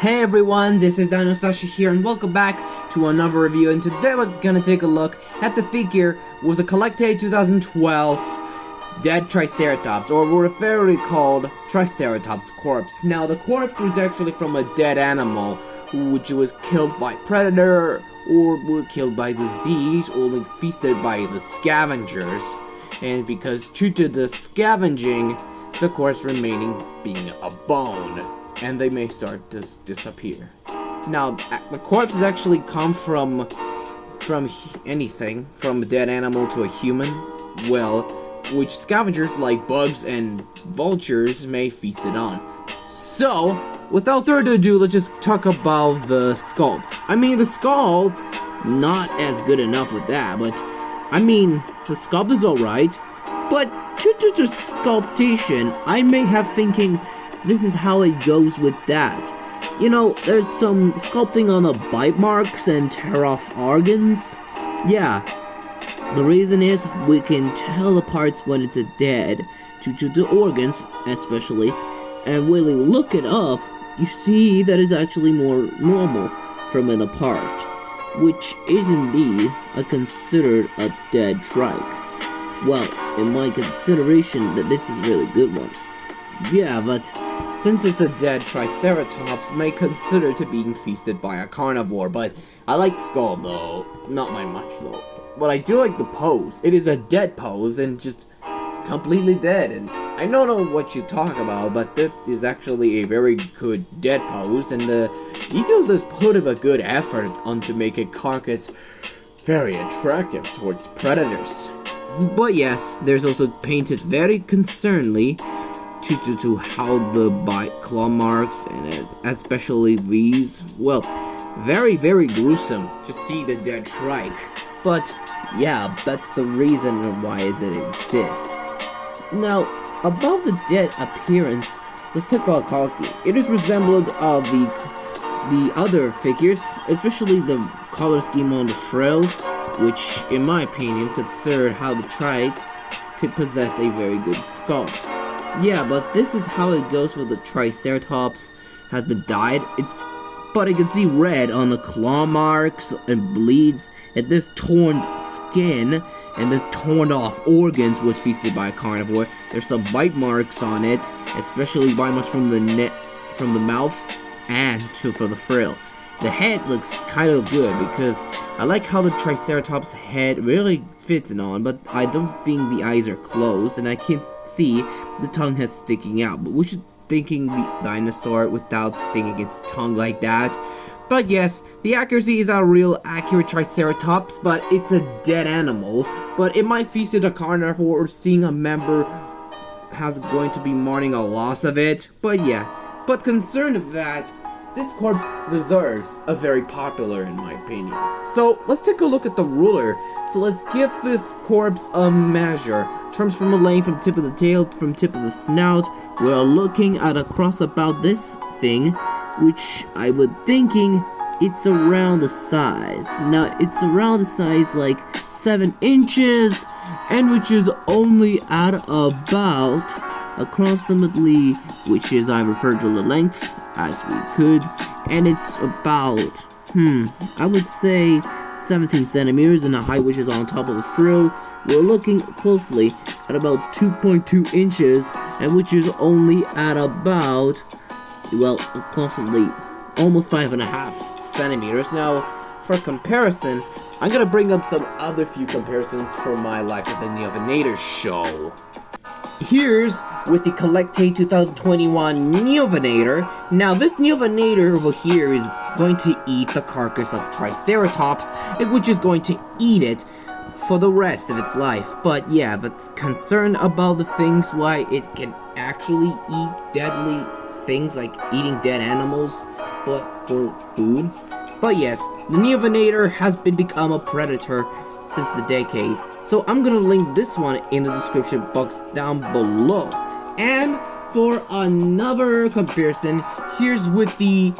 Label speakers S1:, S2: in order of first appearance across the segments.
S1: Hey everyone, this is DinoSasha here and welcome back to another review, and today we're gonna take a look at the figure with the CollectA 2012 dead Triceratops, or what referred called Triceratops corpse. Now the corpse was actually from a dead animal which was killed by predator or were killed by disease or feasted by the scavengers, and because due to the scavenging, the corpse remaining being a bone, and they may start to disappear. Now, the corpses actually come from anything, from a dead animal to a human, well, which scavengers like bugs and vultures may feast it on. So, without further ado, let's just talk about the sculpt. I mean, the sculpt, not as good enough with that, but, I mean, the sculpt is alright, but due to the sculptation, I may have thinking, this is how it goes with that. You know, there's some sculpting on the bite marks and tear off organs. Yeah, the reason is we can tell the parts when it's dead due to the organs, especially. And when you look it up, you see that it's actually more normal from it apart, which is indeed considered a dead trike. Well, in my consideration, that this is a really good one. Yeah, but since it's a dead Triceratops, may consider to being feasted by a carnivore, but I like skull though, not by much though. But I do like the pose. It is a dead pose and just completely dead, and I don't know what you talk about, but that is actually a very good dead pose, and the details has put a good effort on to make a carcass very attractive towards predators. But yes, there's also painted very concerningly to how the bite claw marks, and especially these, well, very gruesome to see the dead trike. But yeah, that's the reason why it exists. Now, about the dead appearance, let's take a CollectA. It is resembled of the other figures, especially the color scheme on the frill, which in my opinion considered how the trikes could possess a very good sculpt. Yeah, but this is how it goes with the Triceratops has been dyed. But you can see red on the claw marks and bleeds, and this torn skin and this torn off organs was feasted by a carnivore. There's some bite marks on it, especially bite marks from the mouth and for the frill. The head looks kind of good because I like how the Triceratops head really fits it on, but I don't think the eyes are closed, and I can see the tongue has sticking out, but we should thinking the dinosaur without stinging its tongue like that. But yes, the accuracy is a real accurate Triceratops, but it's a dead animal, but it might feast at a carnivore or seeing a member has going to be mourning a loss of it. But yeah, but concerned of that, this corpse deserves a very popular in my opinion. So let's take a look at the ruler. So let's give this corpse a measure. Terms from a length from tip of the tail, from tip of the snout. We're looking at across about this thing, which I would thinking it's around the size. Now it's around the size like 7 inches, and which is only at about approximately, which is I refer to the length as we could, and it's about I would say 17 centimeters, and the height which is on top of the frill. We're looking closely at about 2.2 inches, and which is only at about, well, approximately almost 5.5 centimeters. Now, for comparison, I'm gonna bring up some other few comparisons from my life at the Neovenator show. Here's with the CollectA 2021 Neovenator. Now this Neovenator over here is going to eat the carcass of Triceratops, which is going to eat it for the rest of its life. But yeah, that's concerned about the things why it can actually eat deadly things like eating dead animals, but for food. But yes, the Neovenator has become a predator since the decade. So I'm gonna link this one in the description box down below. And for another comparison, here's with the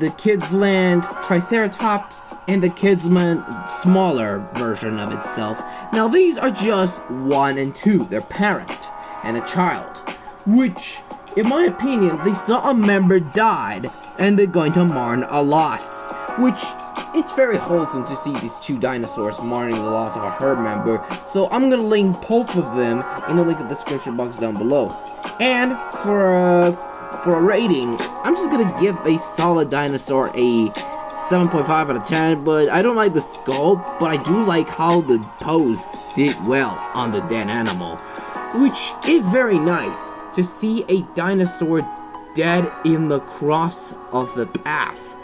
S1: Kidzland Triceratops and the Kidzland smaller version of itself. Now these are just 1 and 2, their parent and a child, which in my opinion, they saw a member died, and they're going to mourn a loss, which it's very wholesome to see these two dinosaurs mourning the loss of a herd member. So I'm gonna link both of them in the link in the description box down below. And for a rating, I'm just gonna give a solid dinosaur a 7.5 out of 10, but I don't like the sculpt, but I do like how the pose did well on the dead animal, which is very nice to see a dinosaur dead in the cross of the path,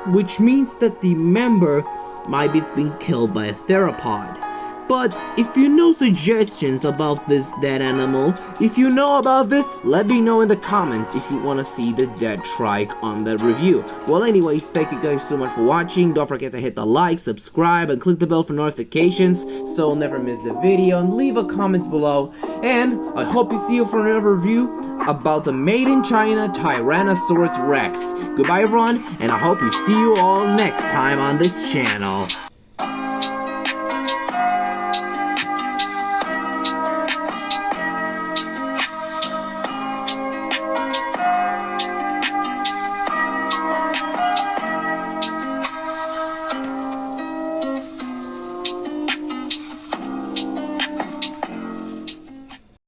S1: which means that the member might be being killed by a theropod. But if you know suggestions about this dead animal, if you know about this, let me know in the comments if you want to see the dead trike on the review. Well, anyways, thank you guys so much for watching. Don't forget to hit the like, subscribe, and click the bell for notifications so you'll never miss the video, and leave a comment below. And I hope to see you for another review about the made in China Tyrannosaurus Rex. Goodbye everyone, and I hope to see you all next time on this channel.